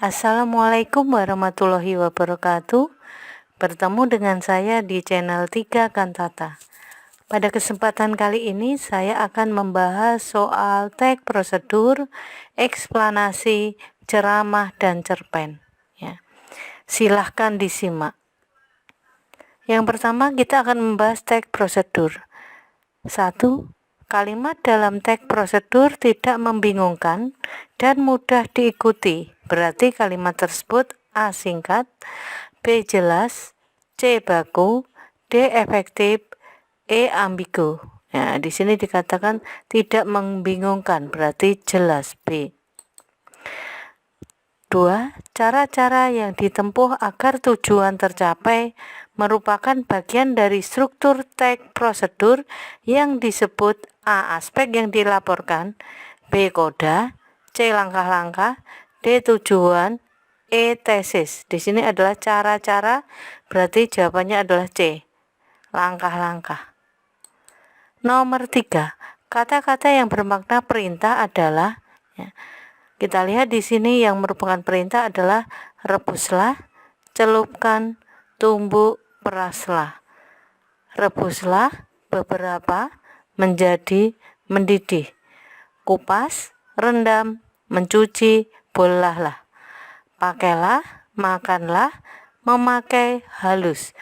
Assalamualaikum warahmatullahi wabarakatuh. Bertemu dengan saya di channel 3 Kantata. Pada kesempatan kali ini saya akan membahas soal teks prosedur, eksplanasi, ceramah, dan cerpen. Ya. Silahkan disimak. Yang pertama kita akan membahas teks prosedur. 1. Kalimat dalam teks prosedur tidak membingungkan dan mudah diikuti. Berarti kalimat tersebut A. Singkat, B. Jelas, C. Baku, D. Efektif, E. Ambigu. Nah, di sini dikatakan tidak membingungkan, berarti jelas B. 2. Cara-cara yang ditempuh agar tujuan tercapai merupakan bagian dari struktur teks prosedur yang disebut A. Aspek yang dilaporkan, B. Koda, C. Langkah-langkah, D. Tujuan, E. Tesis. Di sini adalah cara-cara, berarti jawabannya adalah C. Langkah-langkah. Nomor 3. Kata-kata yang bermakna perintah adalah, kita lihat di sini yang merupakan perintah adalah rebuslah, celupkan, tumbuk, peraslah. Rebuslah beberapa menjadi mendidih. Kupas, rendam, mencuci, bolahlah. Pakailah, makanlah, memakai, halus.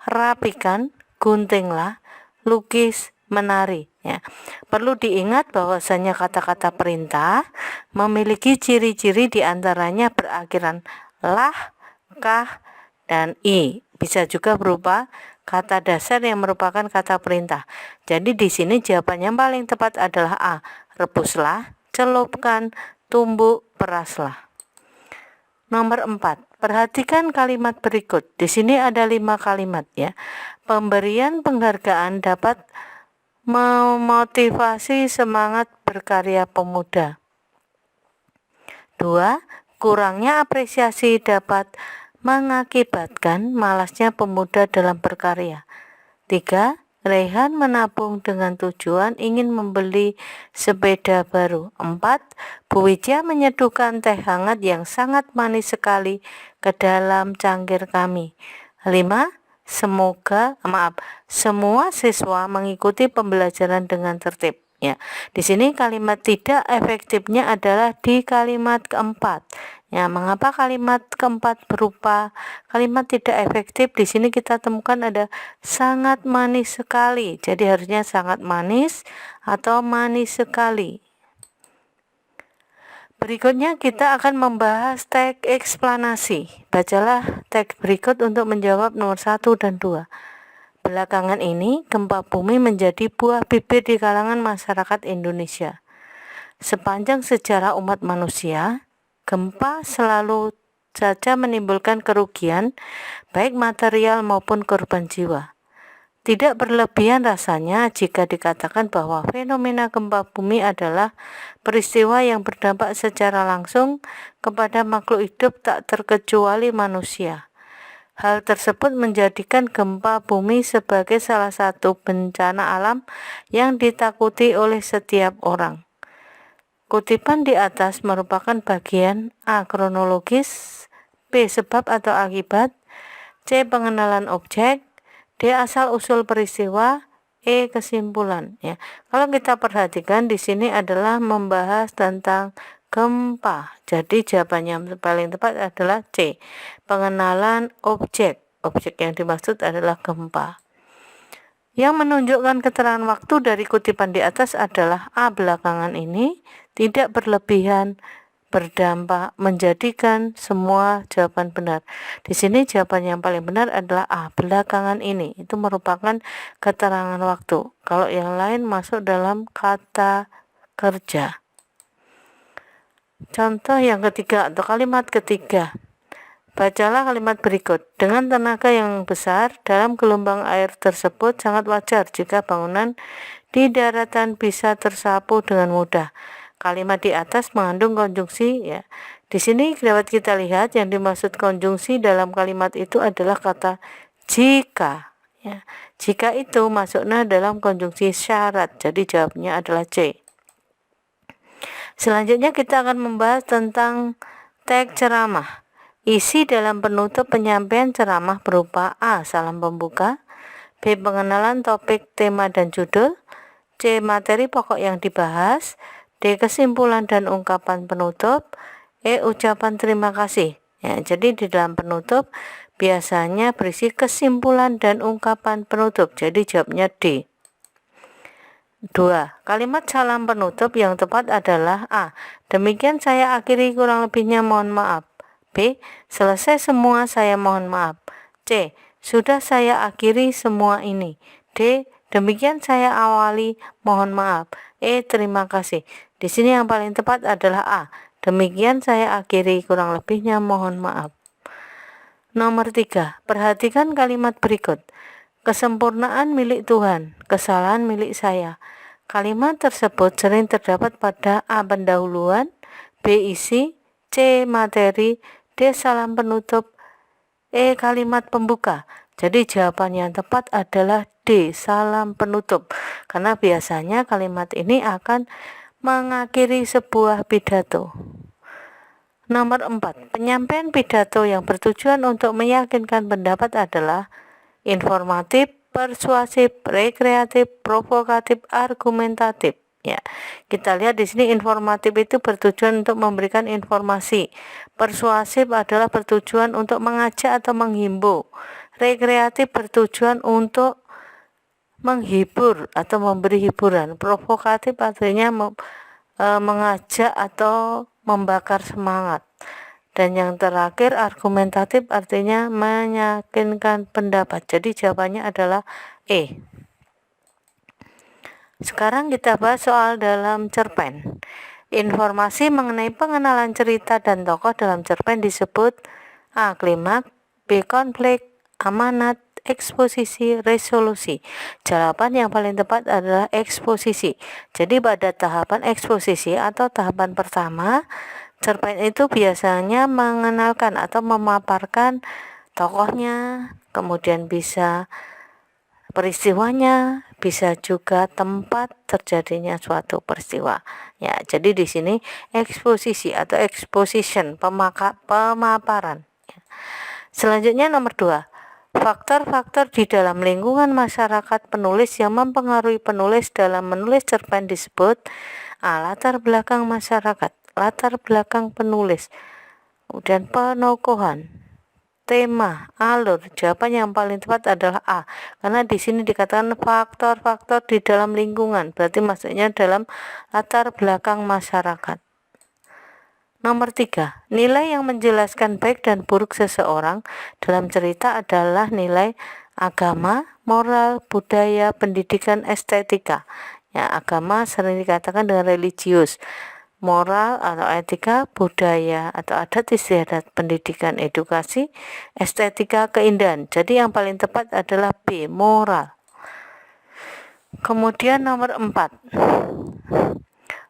Rapikan, guntinglah, lukis, menari. Ya. Perlu diingat bahwasanya kata-kata perintah memiliki ciri-ciri diantaranya berakhiran lah, kah, dan i. Bisa juga berupa kata dasar yang merupakan kata perintah. Jadi di sini jawaban yang paling tepat adalah A. Rebuslah, celupkan, tumbuk, peraslah. Nomor 4. Perhatikan kalimat berikut. Di sini ada 5 kalimat ya. Pemberian penghargaan dapat memotivasi semangat berkarya pemuda. 2. Kurangnya apresiasi dapat mengakibatkan malasnya pemuda dalam berkarya. 3. Rehan menabung dengan tujuan ingin membeli sepeda baru. 4. Bu Wijah menyeduhkan teh hangat yang sangat manis sekali ke dalam cangkir kami. 5. Semua siswa mengikuti pembelajaran dengan tertib. Ya, di sini kalimat tidak efektifnya adalah di kalimat keempat. Ya, mengapa kalimat keempat berupa kalimat tidak efektif? Di sini kita temukan ada sangat manis sekali. Jadi harusnya sangat manis atau manis sekali. Berikutnya kita akan membahas teks eksplanasi. Bacalah teks berikut untuk menjawab nomor 1 dan 2. Belakangan ini, gempa bumi menjadi buah bibir di kalangan masyarakat Indonesia. Sepanjang sejarah umat manusia, gempa selalu saja menimbulkan kerugian, baik material maupun korban jiwa. Tidak berlebihan rasanya jika dikatakan bahwa fenomena gempa bumi adalah peristiwa yang berdampak secara langsung kepada makhluk hidup tak terkecuali manusia. Hal tersebut menjadikan gempa bumi sebagai salah satu bencana alam yang ditakuti oleh setiap orang. Kutipan di atas merupakan bagian A. Kronologis, B. Sebab atau akibat, C. Pengenalan objek, D. Asal-usul peristiwa, E. Kesimpulan. Ya. Kalau kita perhatikan di sini adalah membahas tentang gempa. Jadi jawaban yang paling tepat adalah C. Pengenalan objek. Objek yang dimaksud adalah gempa. Yang menunjukkan keterangan waktu dari kutipan di atas adalah A. Belakangan ini tidak berlebihan berdampak menjadikan semua jawaban benar. Di sini jawaban yang paling benar adalah A. Belakangan ini. Itu merupakan keterangan waktu. Kalau yang lain masuk dalam kata kerja. Contoh yang ketiga atau kalimat ketiga. Bacalah kalimat berikut. Dengan tenaga yang besar dalam gelombang air tersebut sangat wajar jika bangunan di daratan bisa tersapu dengan mudah. Kalimat di atas mengandung konjungsi ya. Di sini dapat kita lihat yang dimaksud konjungsi dalam kalimat itu adalah kata jika. Ya. Jika itu masuknya dalam konjungsi syarat. Jadi jawabnya adalah C. Selanjutnya kita akan membahas tentang Teks ceramah. Isi dalam penutup penyampaian ceramah berupa A. Salam pembuka, B. Pengenalan topik, tema, dan judul, C. Materi pokok yang dibahas, D. Kesimpulan dan ungkapan penutup, E. Ucapan terima kasih. Ya, jadi di dalam penutup biasanya berisi kesimpulan dan ungkapan penutup. Jadi jawabnya D. 2. Kalimat salam penutup yang tepat adalah A. Demikian saya akhiri, kurang lebihnya mohon maaf. B. Selesai semua, saya mohon maaf. C. Sudah saya akhiri semua ini. D. Demikian saya awali, mohon maaf. E. Terima kasih. Di sini yang paling tepat adalah A. Demikian saya akhiri, kurang lebihnya mohon maaf. Nomor 3. Perhatikan kalimat berikut. Kesempurnaan milik Tuhan, kesalahan milik saya. Kalimat tersebut sering terdapat pada A. Pendahuluan, B. Isi, C. Materi, D. Salam penutup, E. Kalimat pembuka. Jadi jawaban yang tepat adalah D. Salam penutup. Karena biasanya kalimat ini akan mengakhiri sebuah pidato. Nomor 4. Penyampaian pidato yang bertujuan untuk meyakinkan pendapat adalah informatif, persuasif, rekreatif, provokatif, argumentatif. Ya, kita lihat di sini informatif itu bertujuan untuk memberikan informasi. Persuasif adalah bertujuan untuk mengajak atau menghimbau. Rekreatif bertujuan untuk menghibur atau memberi hiburan. Provokatif artinya mengajak atau membakar semangat. Dan yang terakhir argumentatif artinya meyakinkan pendapat. Jadi jawabannya adalah E. Sekarang kita bahas soal dalam cerpen. Informasi mengenai pengenalan cerita dan tokoh dalam cerpen disebut A. Klimaks, B. Konflik, amanat, eksposisi, resolusi. Jawaban yang paling tepat adalah eksposisi. Jadi pada tahapan eksposisi atau tahapan pertama, cerpen itu biasanya mengenalkan atau memaparkan tokohnya, kemudian bisa peristiwanya, bisa juga tempat terjadinya suatu peristiwa. Ya, jadi di sini eksposisi atau exposition, pemaparan. Selanjutnya nomor 2. Faktor-faktor di dalam lingkungan masyarakat penulis yang mempengaruhi penulis dalam menulis cerpen disebut A. Latar belakang masyarakat, latar belakang penulis, kemudian penokohan, tema, alur. Jawaban yang paling tepat adalah A. Karena di sini dikatakan faktor-faktor di dalam lingkungan, berarti maksudnya dalam latar belakang masyarakat. Nomor 3. Nilai yang menjelaskan baik dan buruk seseorang dalam cerita adalah nilai agama, moral, budaya, pendidikan, estetika. Ya, agama sering dikatakan dengan religius, moral atau etika, budaya atau adat istiadat, pendidikan, edukasi, estetika, keindahan. Jadi yang paling tepat adalah B. Moral. Kemudian nomor 4.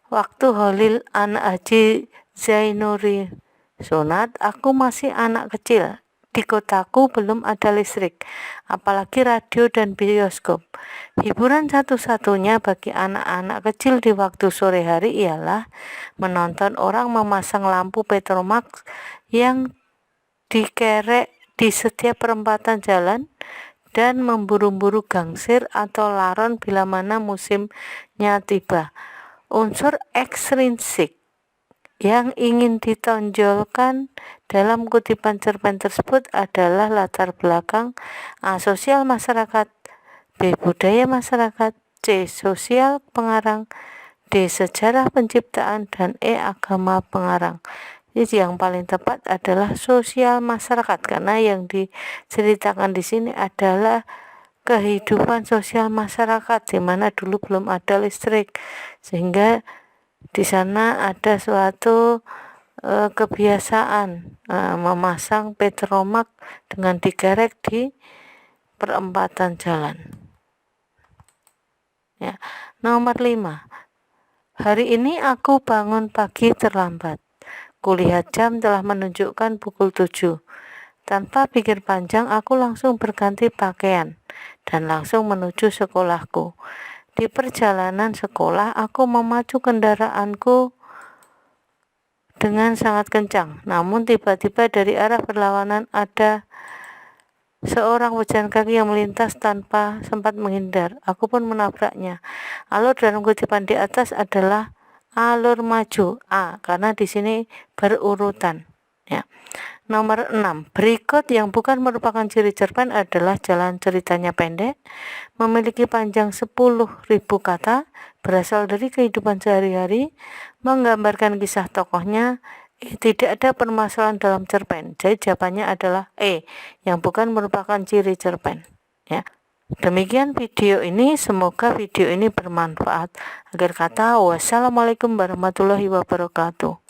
Waktu Holil anak Haji Zainuddin sunat, aku masih anak kecil. Di kotaku belum ada listrik, apalagi radio dan bioskop. Hiburan satu-satunya bagi anak-anak kecil di waktu sore hari ialah menonton orang memasang lampu Petromax yang dikerek di setiap perempatan jalan dan memburu-buru gangsir atau laron bila mana musimnya tiba. Unsur ekstrinsik yang ingin ditonjolkan dalam kutipan cerpen tersebut adalah latar belakang A. Sosial masyarakat, B. Budaya masyarakat, C. Sosial pengarang, D. Sejarah penciptaan, dan E. Agama pengarang. Jadi yang paling tepat adalah sosial masyarakat, karena yang diceritakan di sini adalah kehidupan sosial masyarakat di mana dulu belum ada listrik, sehingga di sana ada suatu kebiasaan memasang Petromax dengan dikerek di perempatan jalan. Ya. Nomor 5. Hari ini aku bangun pagi terlambat. Kulihat jam telah menunjukkan pukul 7. Tanpa pikir panjang, aku langsung berganti pakaian dan langsung menuju sekolahku. Di perjalanan sekolah, aku memacu kendaraanku dengan sangat kencang. Namun tiba-tiba dari arah berlawanan ada seorang pejalan kaki yang melintas tanpa sempat menghindar. Aku pun menabraknya. Alur dalam kutipan di atas adalah alur maju A, karena di sini berurutan. Ya. Nomor 6. Berikut yang bukan merupakan ciri cerpen adalah jalan ceritanya pendek, memiliki panjang 10.000 kata, berasal dari kehidupan sehari-hari, menggambarkan kisah tokohnya, tidak ada permasalahan dalam cerpen. Jadi jawabannya adalah E, yang bukan merupakan ciri cerpen. Ya. Demikian video ini, semoga video ini bermanfaat. Akhir kata, wassalamualaikum warahmatullahi wabarakatuh.